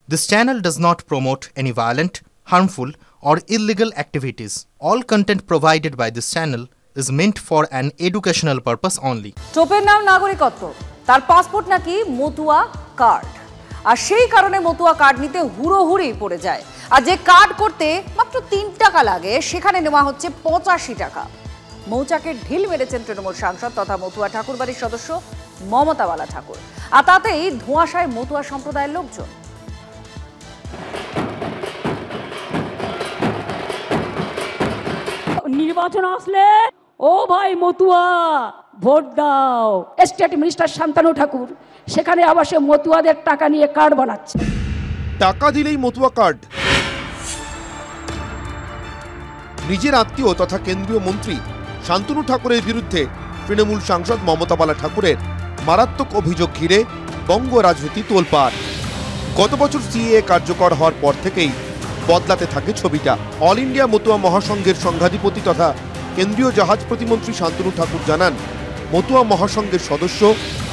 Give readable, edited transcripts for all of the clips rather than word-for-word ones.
This channel does not promote any violent, harmful, or illegal activities. All content provided by this channel is meant for an educational purpose only. টোপের নাম নাগরিকত্ব, তার passport নাকি Matua card, আর সেই কারণে Matua card নিতে হুড়োহুড়ি পড়ে যায়। আর যে কার্ড করতে মাত্র 3 টাকা লাগে সেখানে নেওয়া হচ্ছে 85 টাকা। মৌচাকে ঢিল মেরেছেন তৃণমূল সাংসদ তথা মতুয়া ঠাকুরবাড়ির সদস্য মমতা বালা ঠাকুর, আর তাতেই ধোঁয়াশায় মতুয়া সম্প্রদায়ের লোকজন। নির্বাচন আসলে ও ভাই মতুয়া ভোট দাও। স্টেট মিনিস্টার শান্তনু ঠাকুর সেখানে আবার সে মতুয়াদের টাকা নিয়ে কার্ড বানাচ্ছে। টাকা দিলেই মতুয়া কার্ড। নিজের আত্মীয় তথা কেন্দ্রীয় মন্ত্রী শান্তনু ঠাকুরের বিরুদ্ধে তৃণমূল সাংসদ মমতা বালা ঠাকুরের মারাত্মক অভিযোগ ঘিরে বঙ্গ রাজনীতি তোলপাড়। গত বছর সিএএ কার্যকর হওয়ার পর থেকেই বদলাতে থাকে ছবিটা। অল ইন্ডিয়া মতুয়া মহাসংঘের সংঘাধিপতি তথা কেন্দ্রীয় জাহাজ প্রতিমন্ত্রী শান্তনু ঠাকুর জানান, মতুয়া মহাসংঘের সদস্য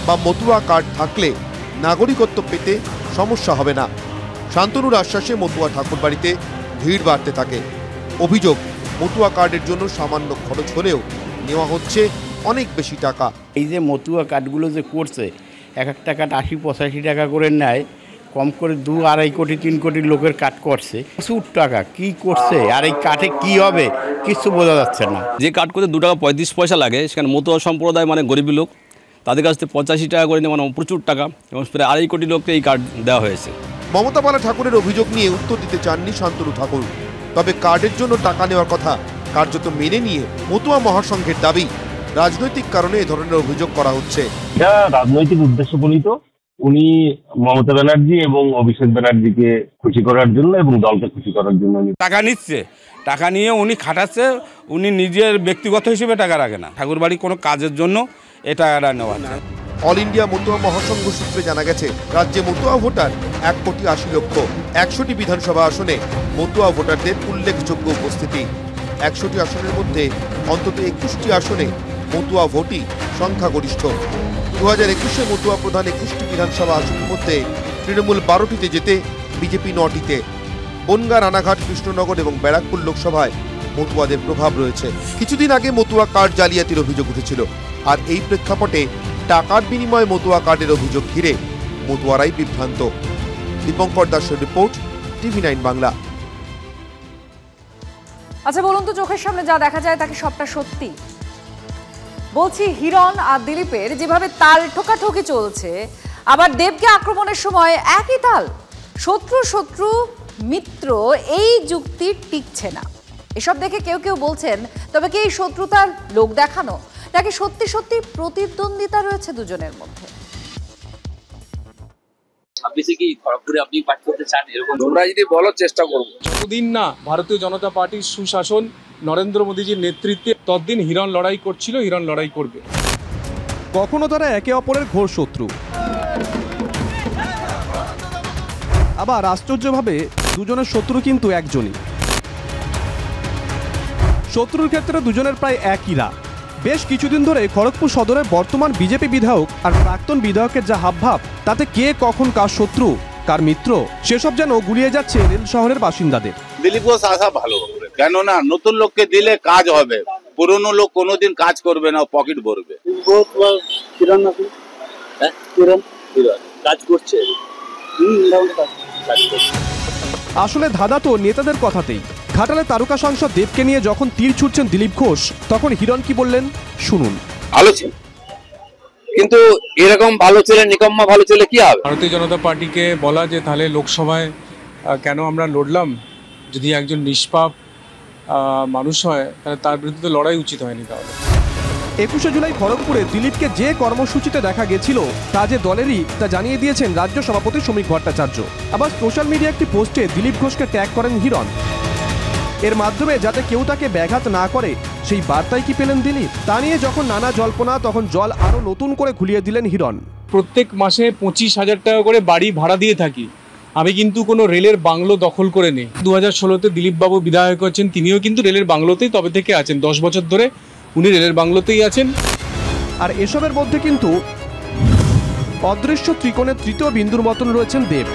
বা মতুয়া কার্ড থাকলে নাগরিকত্ব পেতে সমস্যা হবে না। শান্তনুর আশ্বাসে মতুয়া ঠাকুরবাড়িতে ভিড় বাড়তে থাকে। অভিযোগ, মতুয়া কার্ডের জন্য সামান্য খরচ হলেও নেওয়া হচ্ছে অনেক বেশি টাকা। এই যে মতুয়া কার্ডগুলো যে করছে, এক একটা কার্ড 80-85 টাকা করে নেয়, কম করে 2-2.5 কোটি 3 কোটি লোকের কাট করছে। প্রচুর টাকা কি করছে, আর এই কাটে কি হবে কিছু বোঝা যাচ্ছে না। যে কাট করতে 2 টাকা 35 পয়সা লাগে, সেখানে মতুয়া সম্প্রদায় মানে গরিবী লোক, তাদের কাছ থেকে 85 টাকা করে নেওয়া মানে প্রচুর টাকা, এবং প্রায় 2.5 কোটি লোককে এই কার্ড দেওয়া হয়েছে। মমতা বালা ঠাকুরের অভিযোগ নিয়ে উত্তর দিতে চাননি শান্তনু ঠাকুর। তবে কার্ডের জন্য টাকা নেওয়ার কথা কার্যত মেনে নিয়ে মতুয়া মহাসংঘের দাবি, রাজনৈতিক কারণে এ ধরনের অভিযোগ করা হচ্ছে। এটা রাজনৈতিক উদ্দেশ্য প্রণীত। উনি মমতা ব্যানার্জি এবং অভিষেক ব্যানার্জিকে খুশি করার জন্য এবং দলকে খুশি করার জন্য টাকা নিচ্ছে। টাকা নিয়ে উনি খাটাচ্ছে, উনি নিজের ব্যক্তিগত হিসেবে টাকা রাখে না, ঠাকুরবাড়ি কোনো কাজের জন্য এই টাকাটা নেওয়া না। অল ইন্ডিয়া মতুয়া মহাসংঘ সূত্রে জানা গেছে, রাজ্যে মতুয়া ভোটার 1,80,00,000। 100টি বিধানসভা আসনে মতুয়া ভোটারদের উল্লেখযোগ্য উপস্থিতি। 100টি আসনের মধ্যে অন্তত 21টি আসনে মতুয়া ভোটই সংখ্যাগরিষ্ঠ। 2021-এ মতুয়া প্রধান 21টি বিধানসভা আসনের মধ্যে তৃণমূল 12টিতে যেতে বিজেপি 9টিতে। বনগাঁ, রানাঘাট, কৃষ্ণনগর এবং ব্যারাকপুর লোকসভায় মতুয়াদের প্রভাব রয়েছে। কিছুদিন আগে মতুয়া কার্ড জালিয়াতির অভিযোগ উঠেছিল, আর এই প্রেক্ষাপটে টাকার বিনিময়ে মতুয়া কার্ডের অভিযোগ ঘিরে মতুয়ারাই বিভ্রান্ত। দীপঙ্কর দাসের রিপোর্ট, TV9 বাংলা। আচ্ছা বলুন তো, চোখের সামনে যা দেখা যায় তাকে সবটা সত্যি? বলছি, হিরণ আর দিলীপের যেভাবে তাল ঠোকাঠুকি চলছে, আবার দেবকে আক্রমণের সময় একই তাল। শত্রু শত্রু, মিত্র, এই যুক্তি টিকছে না। এসব দেখে কেউ কেউ বলছেন, তবে কি এই শত্রুতার লোক দেখানো, নাকি সত্যি সত্যি প্রতিদ্বন্দ্বিতা রয়েছে দুজনের মধ্যে? তোমরা যদি বলো, চেষ্টা করবো। যতদিন না ভারতীয় জনতা পার্টির সুশাসন নরেন্দ্র মোদীজির নেতৃত্বে, ততদিন হিরণ লড়াই করছিল, হিরণ লড়াই করবে। কখনো তারা একে অপরের ঘোর শত্রু, আবার আশ্চর্যভাবে দুজনের শত্রু কিন্তু একজনই। শত্রুর ক্ষেত্রে দুজনের প্রায় একই রাগ। বেশ কিছুদিন ধরে খড়গপুর সদরের বর্তমান বিজেপি বিধায়ক আর প্রাক্তন বিধায়কের যা হাবভাব, তাতে কে কখন কার শত্রু কার মিত্র সেসব যেন গুলিয়ে যাচ্ছে রেল শহরের বাসিন্দাদের। দিলীপ ঘোষ আসা ভালো, কেননা নতুন লোককে দিলে কাজ হবে, পুরনো লোক কোনোদিন কাজ করবে না, পকেট ভরবে। কাজ করছে। আসলে ধাঁধা তো নেতাদের কথাতেই। ঘাটালে তারকা সাংসদ দেবকে নিয়ে যখন তীর ছুটছেন দিলীপ ঘোষ, তখন হিরণ কি বললেন শুনুন। ভালো ছিল, কিন্তু এরকম ভালো ছেলে নিকম্মা ভালো ছেলে কি হবে? ভারতীয় জনতা পার্টিকে বলা যে তাহলে লোকসভায় কেন আমরা লড়লাম, যদি একজন নিষ্পাপ মানুষ হয় তাহলে তার বিরুদ্ধে লড়াই উচিত হয়নি। তাহলে 21শে জুলাই খড়গপুরে দিলীপকে যে কর্মসূচিতে দেখা গেছিল তা যে দলেরই, তা জানিয়ে দিয়েছেন রাজ্য সভাপতি শ্রমিক ভট্টাচার্য। আবার সোশ্যাল মিডিয়া একটি পোস্টে দিলীপ ঘোষকে ট্যাগ করেন হিরণ। এর মাধ্যমে যাতে কেউ তাকে ব্যাঘাত না করে, সেই বার্তাই কি পেলেন দিলীপ? তা নিয়ে যখন নানা জল্পনা, তখন জল আরো নতুন করে ঘুলিয়ে দিলেন হিরণ। প্রত্যেক মাসে 25,000 টাকা করে বাড়ি ভাড়া দিয়ে থাকি, আমি কিন্তু কোনো রেলের বাংলো দখল করে নেই। 2016-তে দিলীপবাবু বিধায়ক হচ্ছেন, তিনিও কিন্তু রেলের বাংলোতেই তবে থেকে আছেন। 10 বছর ধরে উনি রেলের বাংলোতেই আছেন। আর এসবের মধ্যে কিন্তু অদৃশ্য ত্রিকোণের তৃতীয় বিন্দুর মতন রয়েছেন দেব।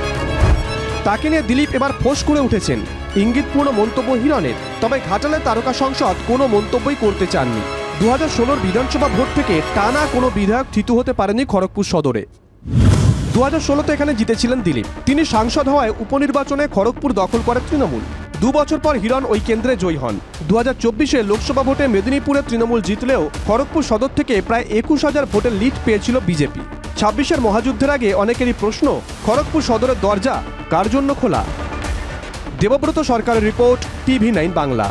তাকে নিয়ে দিলীপ এবার ফোঁস করে উঠেছেন। ইঙ্গিতপূর্ণ মন্তব্য হিরণের। তবে ঘাটালের তারকা সংসদ কোনো মন্তব্যই করতে চাননি। 2016 বিধানসভা ভোট থেকে টানা কোনো বিধায়ক থিতু হতে পারেনি খড়গপুর সদরে। 2016-তে এখানে জিতেছিলেন দিলীপ। তিনি সাংসদ হওয়ায় উপনির্বাচনে খড়গপুর দখল করে তৃণমূল। 2 বছর পর হিরণ ওই কেন্দ্রে জয়ী হন। 2024-এ লোকসভা ভোটে মেদিনীপুরে তৃণমূল জিতলেও খড়গপুর সদর থেকে প্রায় 21,000 ভোটের লিড পেয়েছিল বিজেপি। 26-এর মহাযুদ্ধের আগে অনেকেরই প্রশ্ন, খড়গপুর সদরের দরজা কার জন্য খোলা? দেবব্রত সরকারের রিপোর্ট, TV9 বাংলা।